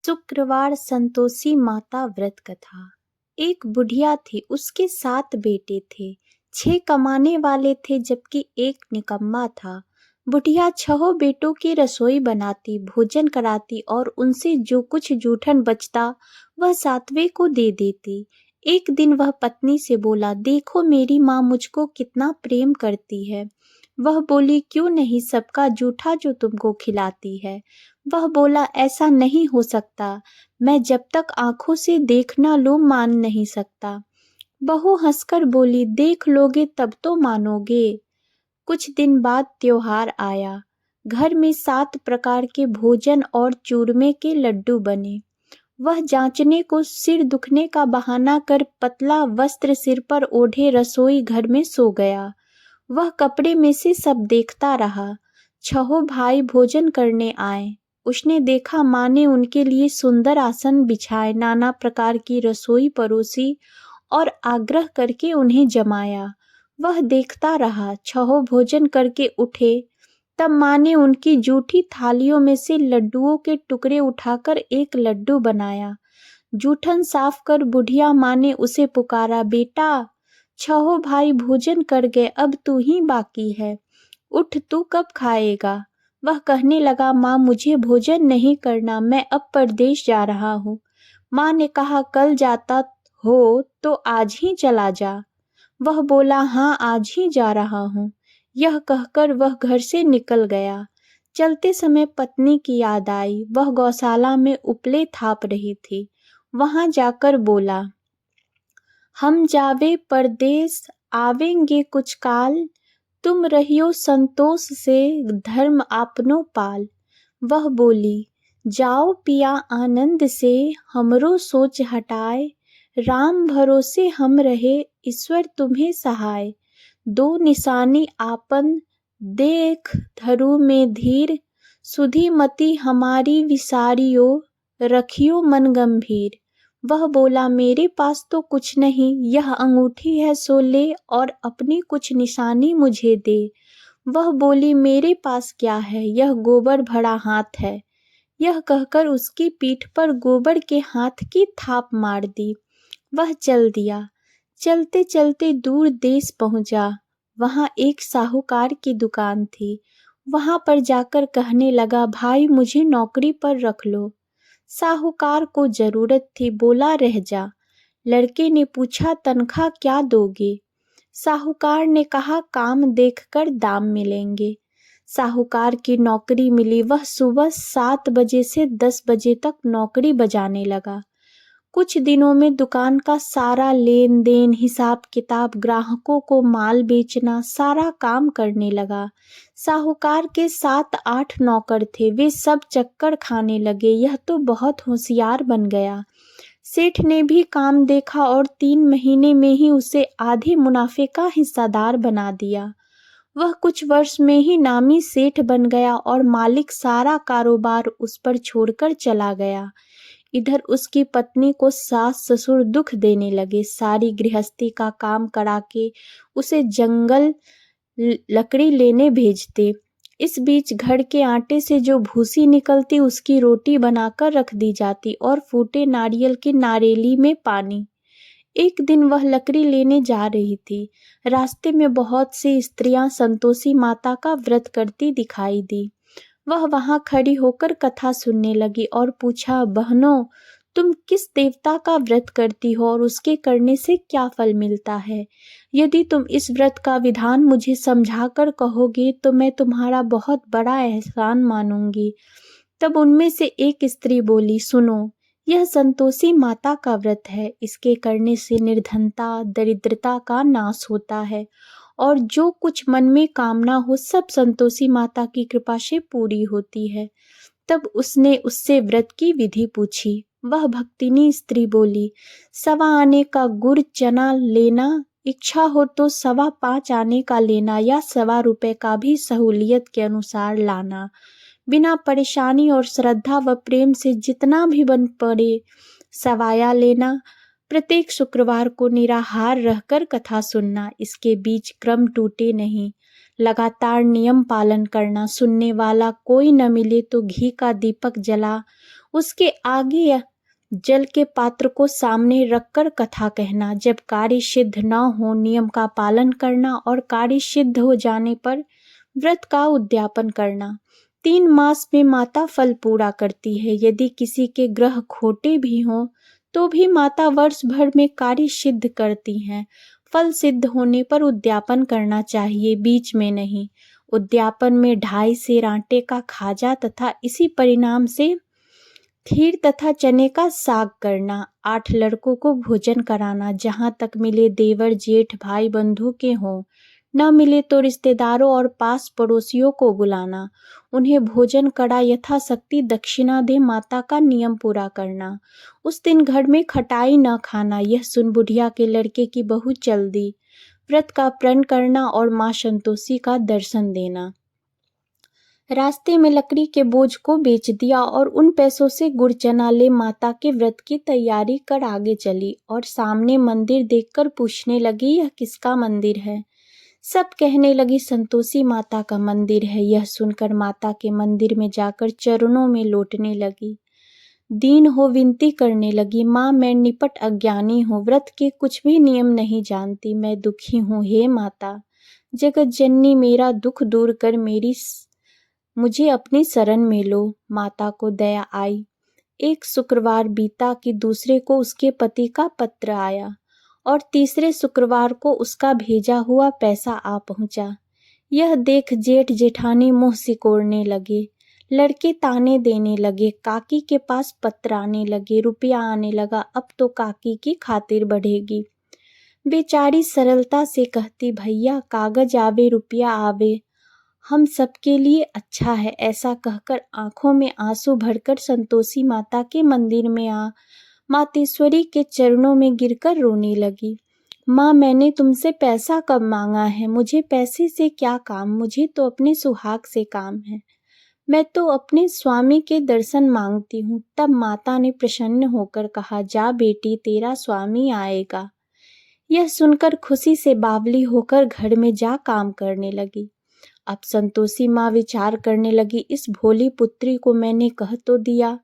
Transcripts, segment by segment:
शुक्रवार संतोषी माता व्रत कथा। एक बुढ़िया थी, उसके 7 बेटे थे। 6 कमाने वाले थे जबकि एक निकम्मा था। बुढ़िया 6 बेटों की रसोई बनाती, भोजन कराती और उनसे जो कुछ जूठन बचता वह 7वें को दे देती। एक दिन वह पत्नी से बोला, देखो मेरी माँ मुझको कितना प्रेम करती है। वह बोली, क्यों नहीं, सबका जूठा जो तुमको खिलाती है। वह बोला, ऐसा नहीं हो सकता, मैं जब तक आंखों से देख न लूं मान नहीं सकता। बहू हंसकर बोली, देख लोगे तब तो मानोगे। कुछ दिन बाद त्योहार आया। घर में 7 प्रकार के भोजन और चूरमे के लड्डू बने। वह जांचने को सिर दुखने का बहाना कर पतला वस्त्र सिर पर ओढ़े रसोई घर में सो गया। वह कपड़े में से सब देखता रहा। 6 भाई भोजन करने आए। उसने देखा माँ ने उनके लिए सुंदर आसन बिछाए, नाना प्रकार की रसोई परोसी और आग्रह करके उन्हें जमाया। वह देखता रहा। 6 भोजन करके उठे, तब माँ ने उनकी जूठी थालियों में से लड्डुओं के टुकड़े उठाकर एक लड्डू बनाया। जूठन साफ कर बुढ़िया माँ ने उसे पुकारा, बेटा 6 भाई भोजन कर गए, अब तू ही बाकी है, उठ तू कब खाएगा। वह कहने लगा, माँ मुझे भोजन नहीं करना, मैं अब परदेश जा रहा हूँ। माँ ने कहा, कल जाता हो तो आज ही चला जा। वह बोला, हाँ आज ही जा रहा हूँ। यह कहकर वह घर से निकल गया। चलते समय पत्नी की याद आई। वह गौशाला में उपले थाप रही थी। वहां जाकर बोला, हम जावे परदेस आवेंगे कुछ काल, तुम रहियो संतोष से धर्म आपनो पाल। वह बोली, जाओ पिया आनंद से हमरो सोच हटाए, राम भरोसे हम रहे ईश्वर तुम्हें सहाय। 2 निशानी आपन देख धरु में धीर, सुधी मति हमारी विसारियो रखियो मन गंभीर। वह बोला, मेरे पास तो कुछ नहीं, यह अंगूठी है सो ले और अपनी कुछ निशानी मुझे दे। वह बोली, मेरे पास क्या है, यह गोबर भरा हाथ है। यह कहकर उसकी पीठ पर गोबर के हाथ की थाप मार दी। वह चल दिया। चलते चलते दूर देश पहुंचा। वहां एक साहूकार की दुकान थी। वहां पर जाकर कहने लगा, भाई मुझे नौकरी पर रख लो। साहूकार को जरूरत थी, बोला रह जा। लड़के ने पूछा, तनख्वाह क्या दोगे। साहूकार ने कहा, काम देखकर दाम मिलेंगे। साहूकार की नौकरी मिली। वह सुबह 7 बजे से 10 बजे तक नौकरी बजाने लगा। कुछ दिनों में दुकान का सारा लेन देन, हिसाब किताब, ग्राहकों को माल बेचना, सारा काम करने लगा। साहूकार के 7-8 नौकर थे, वे सब चक्कर खाने लगे। यह तो बहुत होशियार बन गया। सेठ ने भी काम देखा और 3 महीने में ही उसे आधे मुनाफे का हिस्सेदार बना दिया। वह कुछ वर्ष में ही नामी सेठ बन गया और मालिक सारा कारोबार उस पर छोड़कर चला गया। इधर उसकी पत्नी को सास ससुर दुख देने लगे, सारी गृहस्थी का काम करा के उसे जंगल लकड़ी लेने भेजते। इस बीच घर के आटे से जो भूसी निकलती उसकी रोटी बनाकर रख दी जाती और फूटे नारियल की नारेली में पानी। एक दिन वह लकड़ी लेने जा रही थी। रास्ते में बहुत सी स्त्रियां संतोषी माता का व्रत करती दिखाई दी। वह वहां खड़ी होकर कथा सुनने लगी और पूछा, बहनों तुम किस देवता का व्रत करती हो और उसके करने से क्या फल मिलता है। यदि तुम इस व्रत का विधान मुझे समझाकर कहोगे तो मैं तुम्हारा बहुत बड़ा एहसान मानूंगी। तब उनमें से एक स्त्री बोली, सुनो, यह संतोषी माता का व्रत है। इसके करने से निर्धनता, दरिद्रता का नाश होता है और जो कुछ मन में कामना हो सब संतोषी माता की कृपा से पूरी होती है। तब उसने उससे व्रत की विधि पूछी। वह भक्तिनी स्त्री बोली, 1.25 आने का गुड़ चना लेना, इच्छा हो तो 5.25 आने का लेना या 1.25 रुपए का भी सहूलियत के अनुसार लाना। बिना परेशानी और श्रद्धा व प्रेम से जितना भी बन पड़े सवाया लेना। प्रत्येक शुक्रवार को निराहार रहकर कथा सुनना, इसके बीच क्रम टूटे नहीं। लगातार नियम पालन करना, सुनने वाला कोई न मिले तो घी का दीपक जला उसके आगे जल के पात्र को सामने रखकर कथा कहना, जब कार्य सिद्ध न हो नियम का पालन करना और कार्य सिद्ध हो जाने पर व्रत का उद्यापन करना। 3 मास में माता फल पूरा करती है। यदि किसी के ग्रह खोटे भी हों तो भी माता वर्ष भर में कार्य सिद्ध करती हैं। फल सिद्ध होने पर उद्यापन करना चाहिए, बीच में नहीं। उद्यापन में 2.5 सेर आटे का खाजा तथा इसी परिणाम से खीर तथा चने का साग करना। 8 लड़कों को भोजन कराना, जहाँ तक मिले देवर जेठ भाई बंधु के हों, न मिले तो रिश्तेदारों और पास पड़ोसियों को बुलाना। उन्हें भोजन करा यथाशक्ति दक्षिणा दे माता का नियम पूरा करना। उस दिन घर में खटाई न खाना। यह सुन बुढ़िया के लड़के की बहू चल दी। व्रत का प्रण करना और माँ संतोषी का दर्शन देना। रास्ते में लकड़ी के बोझ को बेच दिया और उन पैसों से गुड़ चना ले माता के व्रत की तैयारी कर आगे चली और सामने मंदिर देखकर पूछने लगी, यह किसका मंदिर है? सब कहने लगी, संतोषी माता का मंदिर है। यह सुनकर माता के मंदिर में जाकर चरणों में लौटने लगी। दीन हो विनती करने लगी, माँ मैं निपट अज्ञानी हूँ, व्रत के कुछ भी नियम नहीं जानती, मैं दुखी हूँ। हे माता जगत जननी, मेरा दुख दूर कर मुझे अपनी शरण में लो। माता को दया आई। एक शुक्रवार बीता कि दूसरे को उसके पति का पत्र आया और तीसरे शुक्रवार को उसका भेजा हुआ पैसा आ पहुंचा। यह देख जेठ जेठानी मुंह सिकोड़ने लगे। लड़के ताने देने लगे। काकी के पास पत्र आने लगे, रुपया आने लगा। अब तो काकी की खातिर बढ़ेगी। बेचारी सरलता से कहती, भैया कागज आवे रुपया आवे, हम सबके लिए अच्छा है। ऐसा कहकर आंखों में आंसू भरकर संतोषी माता के मंदिर में मातेश्वरी के चरणों में गिरकर रोने लगी। माँ मैंने तुमसे पैसा कब मांगा है? मुझे पैसे से क्या काम, मुझे तो अपने सुहाग से काम है। मैं तो अपने स्वामी के दर्शन मांगती हूँ। तब माता ने प्रसन्न होकर कहा, जा बेटी तेरा स्वामी आएगा। यह सुनकर खुशी से बावली होकर घर में जा काम करने लगी। अब संतोषी माँ विचार करने लगी, इस भोली पुत्री को मैंने कह तो दिया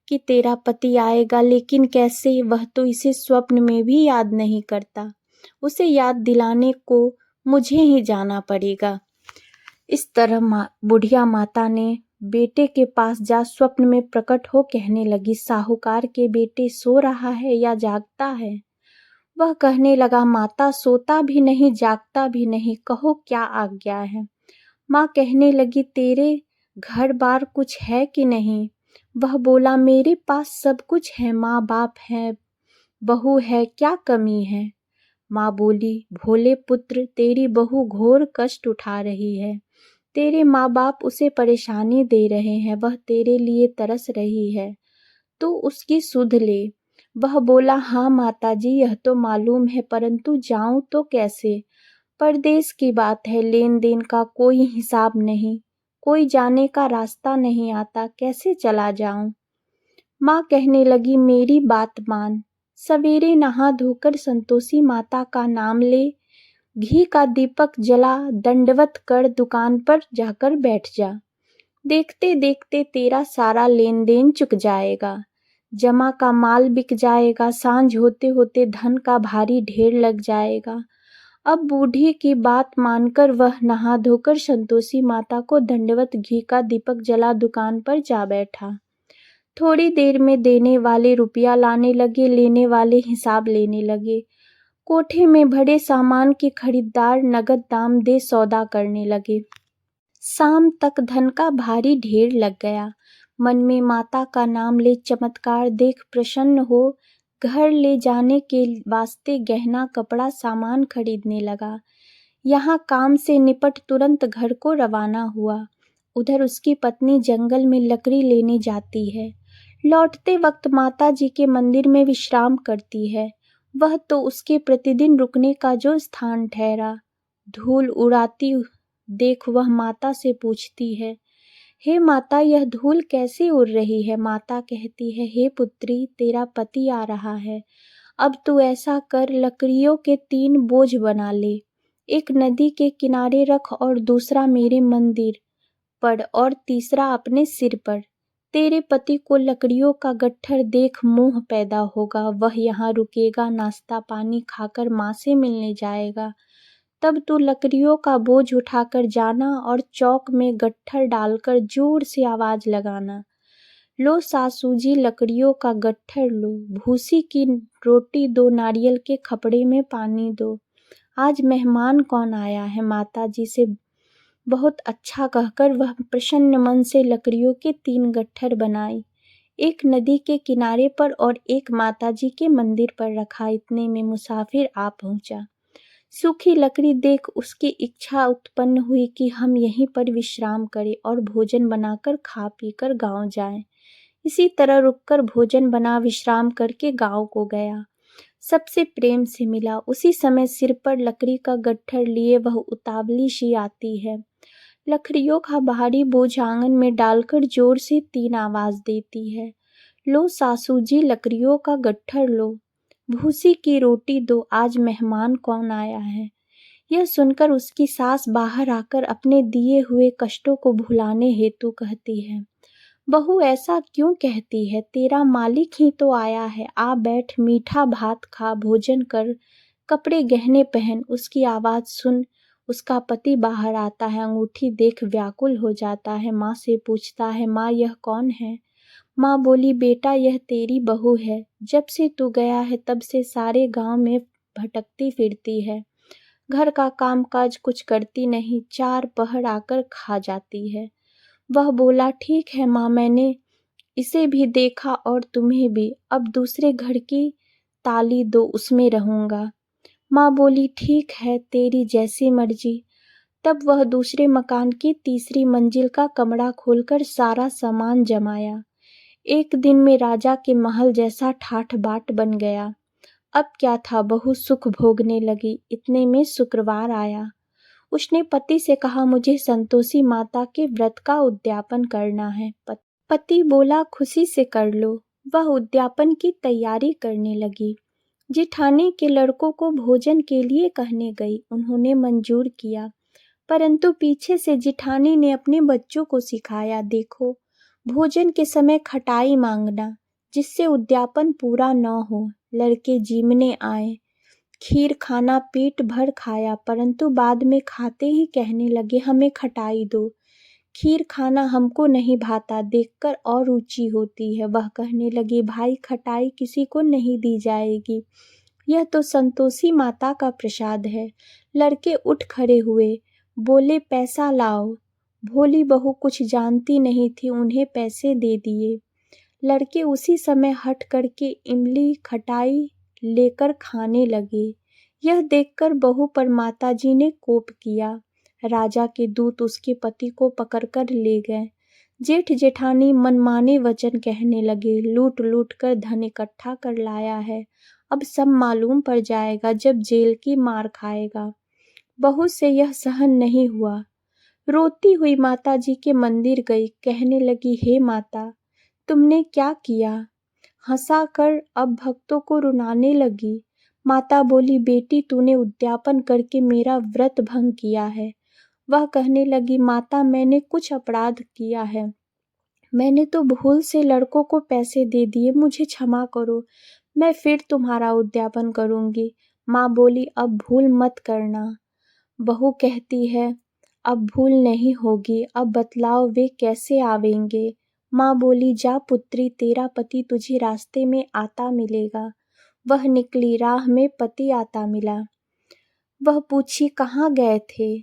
कि तेरा पति आएगा, लेकिन कैसे? वह तो इसे स्वप्न में भी याद नहीं करता। उसे याद दिलाने को मुझे ही जाना पड़ेगा। इस तरह बुढ़िया माता ने बेटे के पास जा स्वप्न में प्रकट हो कहने लगी, साहूकार के बेटे सो रहा है या जागता है? वह कहने लगा, माता सोता भी नहीं जागता भी नहीं, कहो क्या आज्ञा है? माँ कहने लगी, तेरे घर बार कुछ है कि नहीं? वह बोला, मेरे पास सब कुछ है, माँ बाप है, बहू है, क्या कमी है? माँ बोली, भोले पुत्र तेरी बहू घोर कष्ट उठा रही है। तेरे माँ बाप उसे परेशानी दे रहे हैं, वह तेरे लिए तरस रही है, तू उसकी सुध ले। वह बोला, हाँ माताजी यह तो मालूम है, परंतु जाऊं तो कैसे? परदेश की बात है, लेन देन का कोई हिसाब नहीं, कोई जाने का रास्ता नहीं आता, कैसे चला जाऊं? माँ कहने लगी, मेरी बात मान। सवेरे नहा धोकर संतोषी माता का नाम ले, घी का दीपक जला, दंडवत कर दुकान पर जाकर बैठ जा। देखते देखते तेरा सारा लेन देन चुक जाएगा, जमा का माल बिक जाएगा, सांझ होते होते धन का भारी ढेर लग जाएगा। अब बूढ़ी की बात मानकर वह नहा धोकर संतोषी माता को दंडवत घी का दीपक जला दुकान पर जा बैठा। थोड़ी देर में देने वाले रुपया लाने लगे, लेने वाले हिसाब लेने लगे। कोठे में भरे सामान के खरीदार नगद दाम दे सौदा करने लगे। शाम तक धन का भारी ढेर लग गया। मन में माता का नाम ले चमत्कार देख प्रसन्न हो घर ले जाने के वास्ते गहना कपड़ा सामान खरीदने लगा। यहाँ काम से निपट तुरंत घर को रवाना हुआ। उधर उसकी पत्नी जंगल में लकड़ी लेने जाती है। लौटते वक्त माता जी के मंदिर में विश्राम करती है। वह तो उसके प्रतिदिन रुकने का जो स्थान ठहरा। धूल उड़ाती देख वह माता से पूछती है, हे माता यह धूल कैसे उड़ रही है? माता कहती है, हे पुत्री तेरा पति आ रहा है, अब तू ऐसा कर लकड़ियों के 3 बोझ बना ले, एक नदी के किनारे रख और दूसरा मेरे मंदिर पर और तीसरा अपने सिर पर। तेरे पति को लकड़ियों का गट्ठर देख मोह पैदा होगा, वह यहाँ रुकेगा, नाश्ता पानी खाकर माँ से मिलने जाएगा। तब तू लकड़ियों का बोझ उठाकर जाना और चौक में गट्ठर डालकर जोर से आवाज लगाना, लो सासू जी लकड़ियों का गट्ठर लो, भूसी की रोटी दो, नारियल के खपड़े में पानी दो। आज मेहमान कौन आया है, माताजी से बहुत अच्छा कहकर वह प्रसन्न मन से लकड़ियों के 3 गट्ठर बनाई, एक नदी के किनारे पर और एक माताजी के मंदिर पर रखा। इतने में मुसाफिर आ पहुंचा। सूखी लकड़ी देख उसकी इच्छा उत्पन्न हुई कि हम यहीं पर विश्राम करें और भोजन बनाकर खा पीकर गांव जाएं। इसी तरह रुककर भोजन बना विश्राम करके गांव को गया। सबसे प्रेम से मिला। उसी समय सिर पर लकड़ी का गट्ठर लिए वह उतावली सी आती है। लकड़ियों का भारी बोझ आंगन में डालकर जोर से 3 आवाज देती है, लो सासू जी लकड़ियों का गट्ठर लो, भूसी की रोटी दो, आज मेहमान कौन आया है। यह सुनकर उसकी सास बाहर आकर अपने दिए हुए कष्टों को भुलाने हेतु कहती है, बहू ऐसा क्यों कहती है, तेरा मालिक ही तो आया है, आ बैठ, मीठा भात खा, भोजन कर, कपड़े गहने पहन। उसकी आवाज सुन उसका पति बाहर आता है, अंगूठी देख व्याकुल हो जाता है। माँ से पूछता है, माँ यह कौन है। माँ बोली, बेटा यह तेरी बहू है, जब से तू गया है तब से सारे गांव में भटकती फिरती है, घर का काम काज कुछ करती नहीं, 4 पहर आकर खा जाती है। वह बोला, ठीक है माँ, मैंने इसे भी देखा और तुम्हें भी, अब दूसरे घर की ताली दो, उसमें रहूंगा। माँ बोली, ठीक है तेरी जैसी मर्जी। तब वह दूसरे मकान की तीसरी मंजिल का कमरा खोलकर सारा सामान जमाया। एक दिन में राजा के महल जैसा ठाठ बाट बन गया। अब क्या था, बहू सुख भोगने लगी। इतने में शुक्रवार आया। उसने पति से कहा, मुझे संतोषी माता के व्रत का उद्यापन करना है। पति बोला, खुशी से कर लो। वह उद्यापन की तैयारी करने लगी। जेठानी के लड़कों को भोजन के लिए कहने गई। उन्होंने मंजूर किया, परंतु पीछे से जेठानी ने अपने बच्चों को सिखाया, देखो भोजन के समय खटाई मांगना, जिससे उद्यापन पूरा न हो। लड़के जीमने आए। खीर खाना पेट भर खाया, परंतु बाद में खाते ही कहने लगे, हमें खटाई दो। खीर खाना हमको नहीं भाता, देखकर और रुचि होती है। वह कहने लगे, भाई खटाई किसी को नहीं दी जाएगी, यह तो संतोषी माता का प्रसाद है। लड़के उठ खड़े हुए, बोले, पैसा लाओ। भोली बहू कुछ जानती नहीं थी, उन्हें पैसे दे दिए। लड़के उसी समय हट करके इमली खटाई लेकर खाने लगे। यह देखकर बहू पर माताजी ने कोप किया। राजा के दूत उसके पति को पकड़कर ले गए। जेठ जेठानी मनमाने वचन कहने लगे, लूट लूट कर धन इकट्ठा कर लाया है, अब सब मालूम पड़ जाएगा जब जेल की मार खाएगा। बहू से यह सहन नहीं हुआ। रोती हुई माताजी के मंदिर गई। कहने लगी, हे माता, तुमने क्या किया। हंसा कर अब भक्तों को रुलाने लगी। माता बोली, बेटी तूने उद्यापन करके मेरा व्रत भंग किया है। वह कहने लगी, माता मैंने कुछ अपराध किया है, मैंने तो भूल से लड़कों को पैसे दे दिए, मुझे क्षमा करो, मैं फिर तुम्हारा उद्यापन करूंगी। माँ बोली, अब भूल मत करना। बहू कहती है, अब भूल नहीं होगी, अब बतलाओ वे कैसे आवेंगे। माँ बोली, जा पुत्री, तेरा पति तुझे रास्ते में आता मिलेगा। वह निकली, राह में पति आता मिला। वह पूछी, कहाँ गए थे।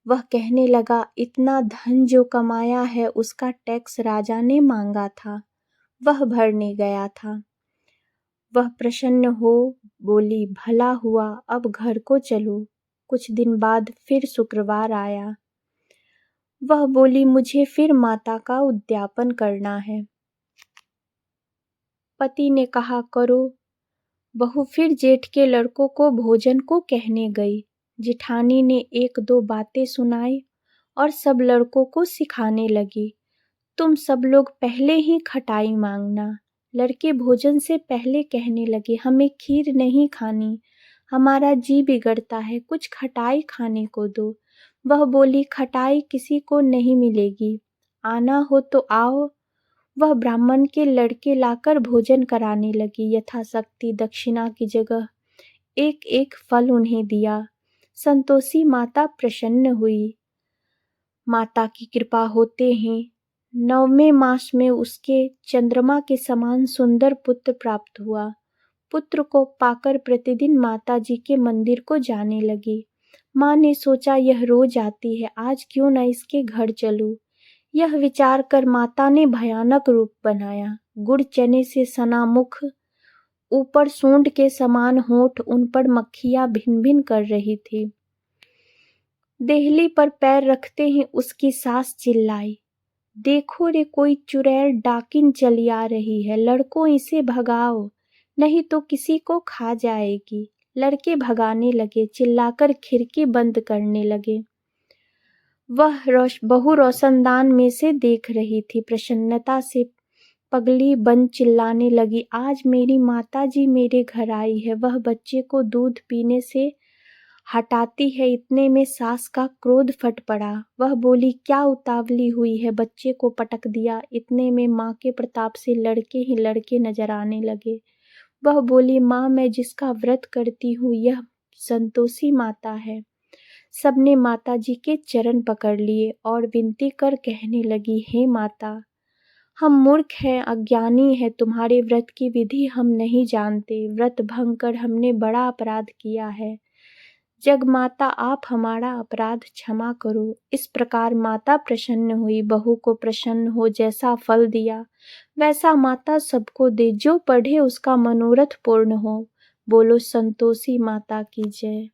वह कहने लगा, इतना धन जो कमाया है उसका टैक्स राजा ने मांगा था, वह भरने गया था। वह प्रसन्न हो बोली, भला हुआ, अब घर को चलो। कुछ दिन बाद फिर शुक्रवार आया। वह बोली, मुझे फिर माता का उद्यापन करना है। पति ने कहा, करो। बहू फिर जेठ के लड़कों को भोजन को कहने गई। जेठानी ने 1-2 बातें सुनाई और सब लड़कों को सिखाने लगी, तुम सब लोग पहले ही खटाई मांगना। लड़के भोजन से पहले कहने लगे, हमें खीर नहीं खानी, हमारा जी बिगड़ता है, कुछ खटाई खाने को दो। वह बोली, खटाई किसी को नहीं मिलेगी, आना हो तो आओ। वह ब्राह्मण के लड़के लाकर भोजन कराने लगी। यथाशक्ति दक्षिणा की जगह एक एक फल उन्हें दिया। संतोषी माता प्रसन्न हुई। माता की कृपा होते ही 9वें मास में उसके चंद्रमा के समान सुंदर पुत्र प्राप्त हुआ। पुत्र को पाकर प्रतिदिन माता जी के मंदिर को जाने लगी। माँ ने सोचा यह रोज आती है, आज क्यों न इसके घर चलूं। यह विचार कर माता ने भयानक रूप बनाया। गुड़ चने से सना मुख, ऊपर सूंड के समान होंठ, उन पर मक्खियां भिन भिन कर रही थी। देहली पर पैर रखते ही उसकी सास चिल्लाई, देखो रे कोई चुड़ैल डाकिन चली आ रही है, लड़कों इसे भगाओ नहीं तो किसी को खा जाएगी। लड़के भगाने लगे, चिल्लाकर खिड़की बंद करने लगे। वह बहू रोशनदान में से देख रही थी। प्रसन्नता से पगली बन चिल्लाने लगी, आज मेरी माता जी मेरे घर आई है। वह बच्चे को दूध पीने से हटाती है, इतने में सास का क्रोध फट पड़ा। वह बोली, क्या उतावली हुई है, बच्चे को पटक दिया। इतने में माँ के प्रताप से लड़के ही लड़के नजर आने लगे। वह बोली, माँ मैं जिसका व्रत करती हूँ यह संतोषी माता है। सबने माता जी के चरण पकड़ लिए और विनती कर कहने लगी, हे माता, हम मूर्ख हैं, अज्ञानी हैं, तुम्हारे व्रत की विधि हम नहीं जानते। व्रत भंग कर हमने बड़ा अपराध किया है। जग माता आप हमारा अपराध क्षमा करो। इस प्रकार माता प्रसन्न हुई। बहू को प्रसन्न हो जैसा फल दिया वैसा माता सबको दे, जो पढ़े उसका मनोरथ पूर्ण हो। बोलो संतोषी माता की जय।